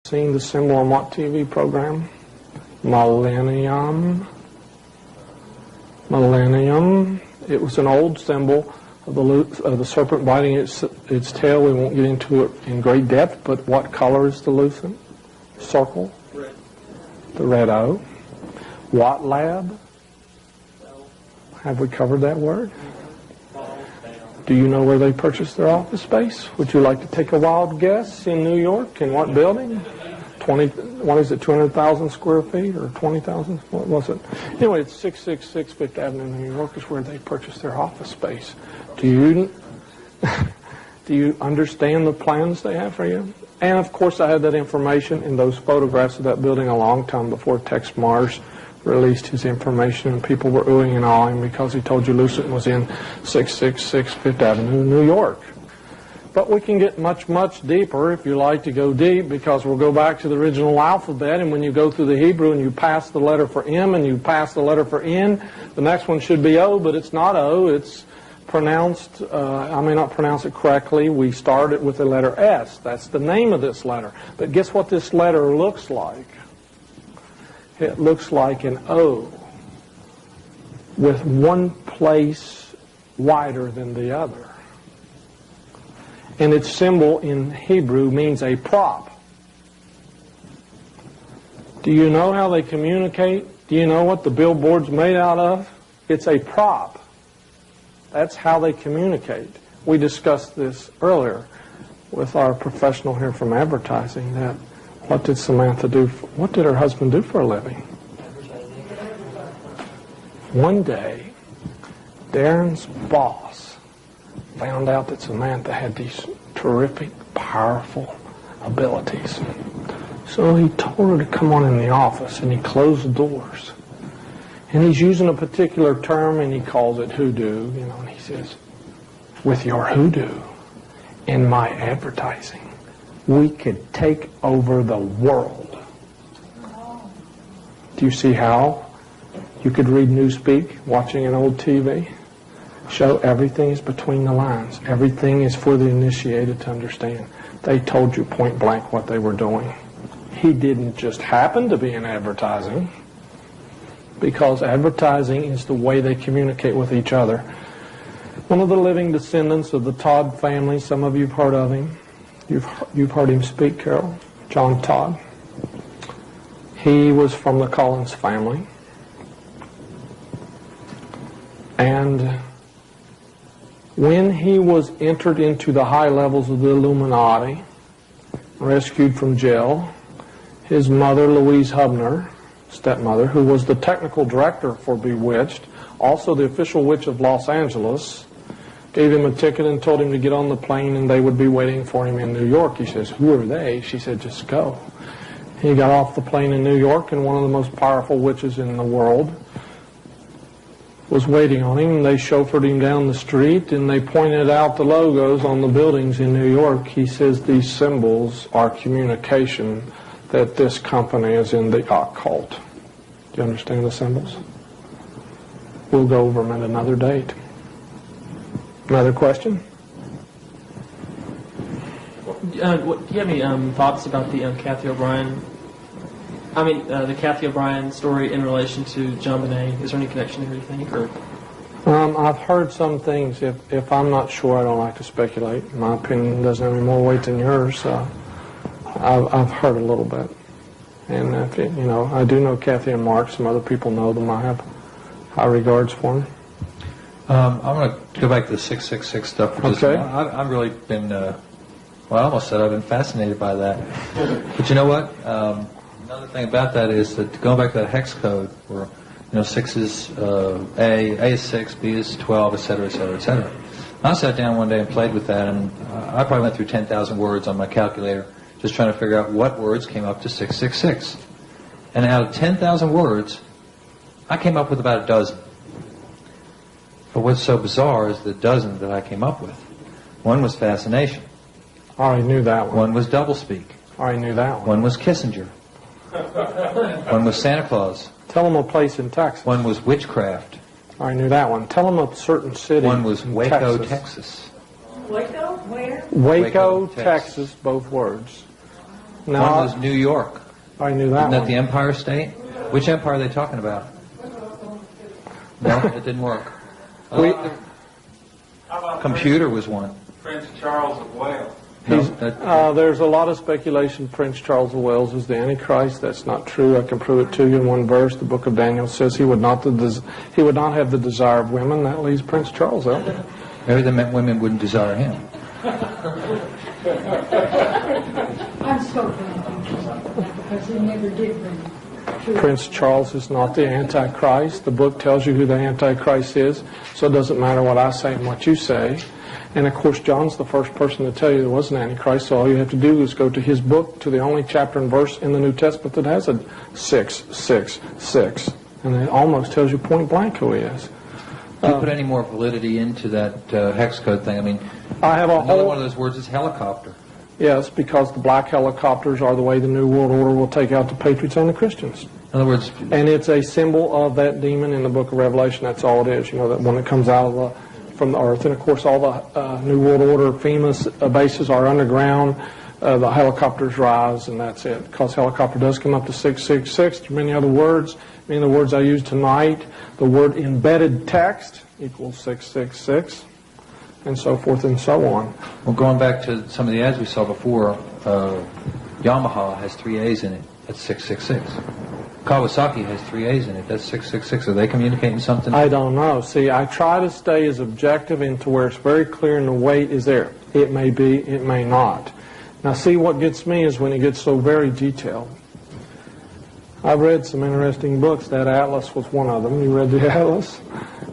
Seen the symbol on what TV program? Millennium. Millennium. It was an old symbol of the serpent biting its tail. We won't get into it in great depth, but what color is the lucent circle? Red. The red O. What lab? Have we covered that word? Do you know where they purchased their office space? Would you like to take a wild guess in New York? In what building? 200,000 square feet or 20,000? What was it? Anyway, it's 666 Fifth Avenue, New York is where they purchased their office space. Do you understand the plans they have for you? And of course, I had that information in those photographs of that building a long time before Tex Mars released his information, and people were oohing and awing because he told you Lucent was in 666 Fifth Avenue, New York. But we can get much, much deeper if you like to go deep, because we'll go back to the original alphabet, and when you go through the Hebrew and you pass the letter for M and you pass the letter for N, the next one should be O, but it's not O. It's pronounced, I may not pronounce it correctly. We start it with the letter S. That's the name of this letter. But guess what this letter looks like? It looks like an O with one place wider than the other. And its symbol in Hebrew means a prop. Do you know how they communicate? Do you know what the billboard's made out of? It's a prop. That's how they communicate. We discussed this earlier with our professional here from advertising, that what did Samantha do? What did her husband do for a living? One day, Darren's boss found out that Samantha had these terrific, powerful abilities. So he told her to come on in the office, and he closed the doors. And he's using a particular term, and he calls it hoodoo, and he says, with your hoodoo and my advertising, we could take over the world. Do you see how you could read Newspeak, watching an old TV? Show everything is between the lines. Everything is for the initiated to understand. They told you point blank what they were doing. He didn't just happen to be in advertising, because advertising is the way they communicate with each other. One of the living descendants of the Todd family, some of you have heard of him. You've heard him speak, Carol. John Todd. He was from the Collins family. And when he was entered into the high levels of the Illuminati, rescued from jail, his mother, Louise Hubner, stepmother, who was the technical director for Bewitched, also the official witch of Los Angeles, gave him a ticket and told him to get on the plane and they would be waiting for him in New York. He says, who are they? She said, just go. He got off the plane in New York, and one of the most powerful witches in the world was waiting on him. They chauffeured him down the street, and they pointed out the logos on the buildings in New York. He says these symbols are communication that this company is in the occult. Do you understand the symbols? We'll go over them at another date. Another question? Do you have any thoughts about the Kathy O'Brien? The Kathy O'Brien story in relation to John Bonet. Is there any connection there, you think? Or? I've heard some things. If I'm not sure, I don't like to speculate. My opinion doesn't have any more weight than yours. I've heard a little bit, and I do know Kathy and Mark. Some other people know them. I have high regards for them. I'm going to go back to the 666 stuff for just a minute. I've really been, I almost said I've been fascinated by that. But you know what? Another thing about that is that going back to that hex code, where 6 is A is 6, B is 12, etc., etc., etc. I sat down one day and played with that, and I probably went through 10,000 words on my calculator, just trying to figure out what words came up to 666. And out of 10,000 words, I came up with about a dozen. But what's so bizarre is the dozen that I came up with. One was fascination. I already knew that one. One was doublespeak. I already knew that one. One was Kissinger. One was Santa Claus. Tell them a place in Texas. One was witchcraft. I already knew that one. Tell them a certain city. One was Waco, Texas. Waco? Where? Waco, Texas, both words. Now, One was New York. I knew that Isn't that one. the Empire State? Which empire are they talking about? No, it didn't work. Computer was one. Prince Charles of Wales. There's a lot of speculation Prince Charles of Wales is the Antichrist. That's not true. I can prove it to you in one verse. The book of Daniel says he would not have the desire of women. That leaves Prince Charles out. Maybe that meant women wouldn't desire him. I'm so glad because he never did bring truth. Prince Charles is not the Antichrist. The book tells you who the Antichrist is, so it doesn't matter what I say and what you say. And of course, John's the first person to tell you there was an Antichrist, so all you have to do is go to his book, to the only chapter and verse in the New Testament that has a 666. And it almost tells you point blank who he is. Do you put any more validity into that hex code thing? I mean, I have another one of those words is helicopter. Yes, because the black helicopters are the way the New World Order will take out the patriots and the Christians. In other words, And it's a symbol of that demon in the book of Revelation. That's all it is, you know, that one that comes out of from the earth. And of course, all the New World Order FEMA bases are underground. The helicopters rise, and that's it. Because helicopter does come up to 666. There are many other words. Many of the words I used tonight, the word embedded text equals 666, and so forth and so on. well, going back to some of the ads we saw before, Yamaha has 3 A's in it. That's 666. Kawasaki has 3 A's in it. That's 666. Are they communicating something? I don't know. See, I try to stay as objective into where it's very clear and the weight is there. It may be, it may not. Now, see, what gets me is when it gets so very detailed. I've read some interesting books. That Atlas was one of them. You read the Atlas?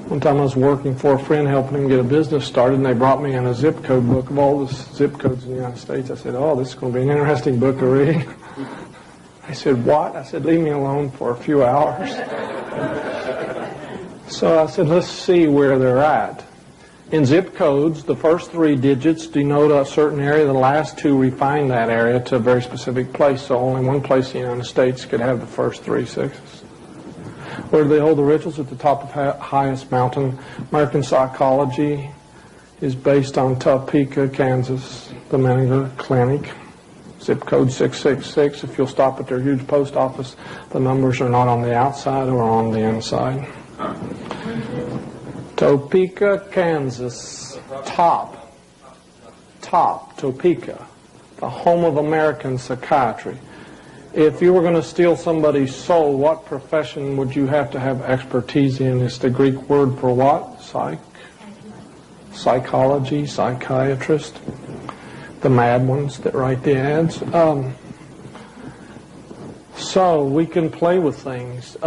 One time I was working for a friend helping him get a business started, and they brought me in a zip code book of all the zip codes in the United States. I said, oh, this is going to be an interesting book to read. I said, what? I said, leave me alone for a few hours. So I said, let's see where they're at. In zip codes, the first 3 digits denote a certain area. The last 2 refine that area to a very specific place. So only one place in the United States could have the first 3 sixes. Where do they hold the rituals? At the top of highest mountain. American psychology is based on Topeka, Kansas, the Menninger Clinic. Zip code 666. If you'll stop at their huge post office, the numbers are not on the outside or on the inside. Topeka, Kansas. Top, Topeka. The home of American psychiatry. If you were going to steal somebody's soul, what profession would you have to have expertise in? It's the Greek word for what? Psychology, psychiatrist. The mad ones that write the ads. So we can play with things.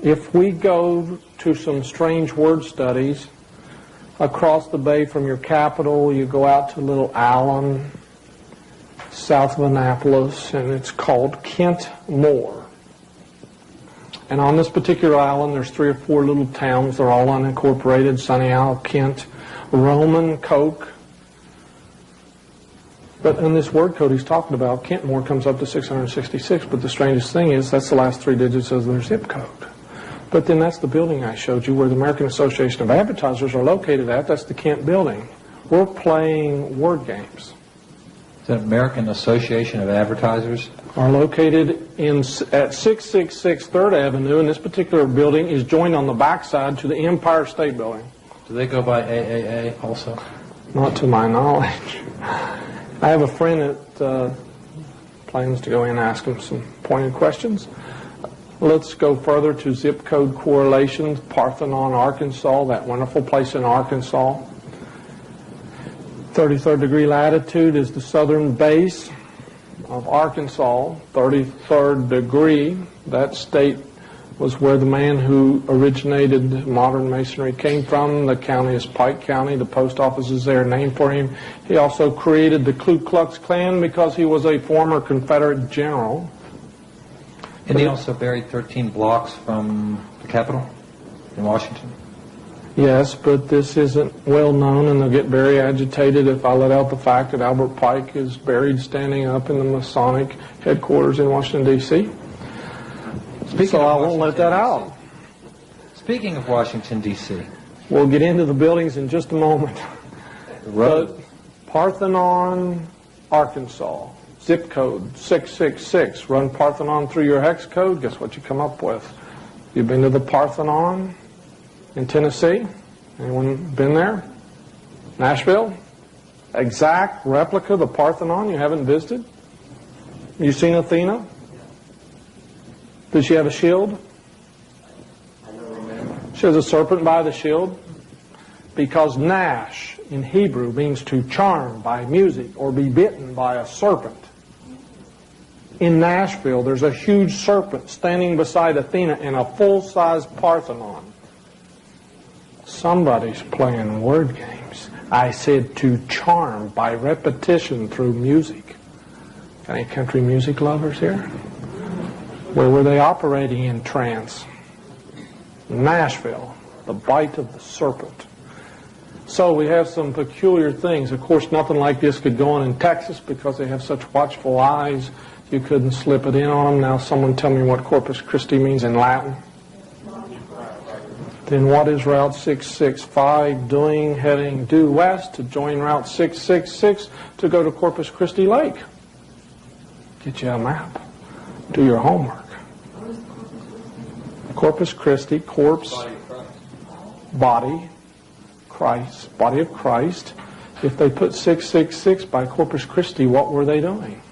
If we go to some strange word studies, across the bay from your capital, you go out to Little Allen, south of Annapolis, and it's called Kent Moor. And on this particular island, there's 3 or 4 little towns. They're all unincorporated: Sunny Isle, Kent, Roman, Coke. But in this word code he's talking about, Kentmore comes up to 666. But the strangest thing is that's the last 3 digits of their zip code. But then that's the building I showed you where the American Association of Advertisers are located at. That's the Kent building. We're playing word games. The American Association of Advertisers Are located at 666 3rd Avenue, and this particular building is joined on the backside to the Empire State Building. Do they go by AAA also? Not to my knowledge. I have a friend that plans to go in and ask him some pointed questions. Let's go further to zip code correlations. Parthenon, Arkansas, that wonderful place in Arkansas. 33rd degree latitude is the southern base of Arkansas. 33rd degree, that state was where the man who originated modern masonry came from. The county is Pike County. The post office is there named for him. He also created the Ku Klux Klan because he was a former Confederate general. And he also buried 13 blocks from the Capitol in Washington. Yes, but this isn't well known, and they'll get very agitated if I let out the fact that Albert Pike is buried standing up in the Masonic headquarters in Washington, D.C. So I won't let that out. Speaking of Washington, D.C. We'll get into the buildings in just a moment. The road. But Parthenon, Arkansas, zip code 666. Run Parthenon through your hex code. Guess what you come up with? You've been to the Parthenon in Tennessee? Anyone been there? Nashville? Exact replica of the Parthenon you haven't visited? You seen Athena? Did she have a shield? She has a serpent by the shield. Because Nash in Hebrew means to charm by music or be bitten by a serpent. In Nashville, there's a huge serpent standing beside Athena in a full-size Parthenon. Somebody's playing word games. I said to charm by repetition through music. Any country music lovers here? Where were they operating in trance? Nashville, the bite of the serpent. So we have some peculiar things. Of course, nothing like this could go on in Texas because they have such watchful eyes. You couldn't slip it in on them. Now someone tell me what Corpus Christi means in Latin. Then what is Route 665 doing, heading due west to join Route 666 to go to Corpus Christi Lake? Get you a map. Do your homework. Corpus Christi, corpse, body, Christ, body of Christ. If they put 666 by Corpus Christi, what were they doing?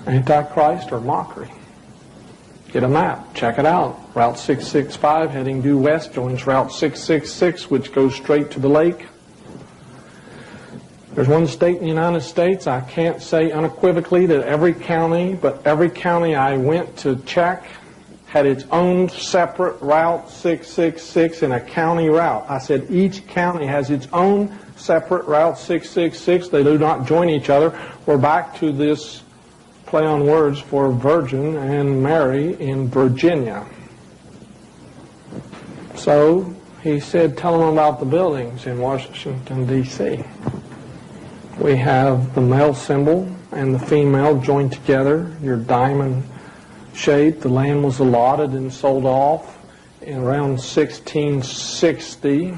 Antichrist or mockery? Get a map. Check it out. Route 665 heading due west joins Route 666, which goes straight to the lake. There's one state in the United States, I can't say unequivocally that every county, but every county I went to check had its own separate Route 666 and a county route. I said each county has its own separate Route 666. They do not join each other. We're back to this play on words for Virgin and Mary in Virginia. So he said, tell them about the buildings in Washington, D.C. We have the male symbol and the female joined together, your diamond shape. The land was allotted and sold off in around 1660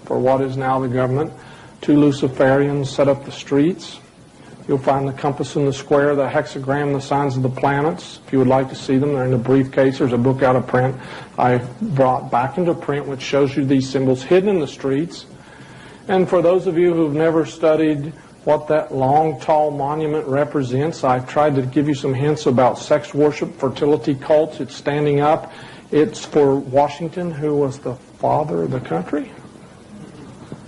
for what is now the government. 2 Luciferians set up the streets. You'll find the compass in the square, the hexagram, the signs of the planets. If you would like to see them, they're in the briefcase. There's a book out of print I brought back into print which shows you these symbols hidden in the streets. And for those of you who've never studied what that long, tall monument represents, I've tried to give you some hints about sex worship, fertility cults. It's standing up. It's for Washington, who was the father of the country.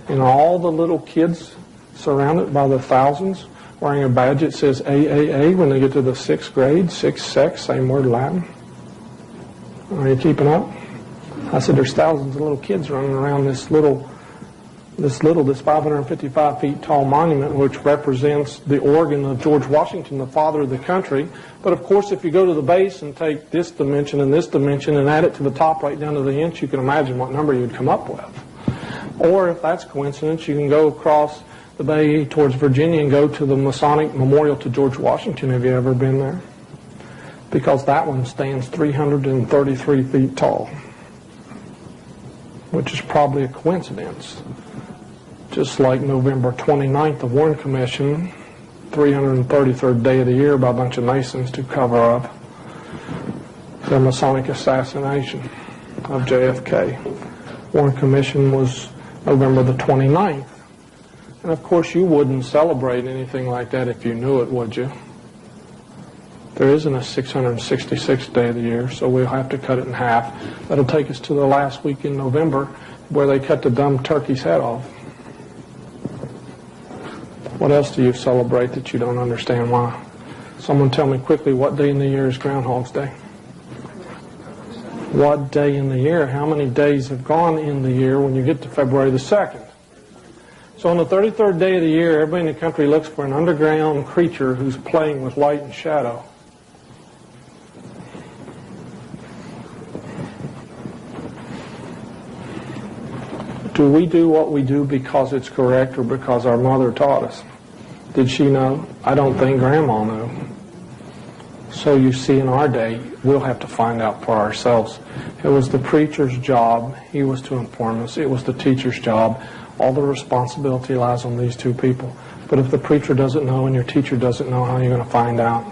And all the little kids surrounded by the thousands wearing a badge that says AAA when they get to the 6th grade, 6 sex, same word Latin. Are you keeping up? I said there's thousands of little kids running around this 555 feet tall monument, which represents the organ of George Washington, the father of the country. But of course, if you go to the base and take this dimension and add it to the top right down to the inch, you can imagine what number you'd come up with. Or if that's coincidence, you can go across the bay towards Virginia and go to the Masonic Memorial to George Washington. Have you ever been there? Because that one stands 333 feet tall, which is probably a coincidence. Just like November 29th, the Warren Commission, 333rd day of the year by a bunch of Masons to cover up the Masonic assassination of JFK. Warren Commission was November the 29th. And of course you wouldn't celebrate anything like that if you knew it, would you? There isn't a 666th day of the year, so we'll have to cut it in half. That'll take us to the last week in November where they cut the dumb turkey's head off. What else do you celebrate that you don't understand why? Someone tell me quickly, what day in the year is Groundhog's Day? What day in the year? How many days have gone in the year when you get to February the 2nd? So on the 33rd day of the year, everybody in the country looks for an underground creature who's playing with light and shadow. Do we do what we do because it's correct or because our mother taught us? Did she know? I don't think Grandma knew. So you see, in our day, we'll have to find out for ourselves. It was the preacher's job. He was to inform us. It was the teacher's job. All the responsibility lies on these two people. But if the preacher doesn't know and your teacher doesn't know, how are you going to find out?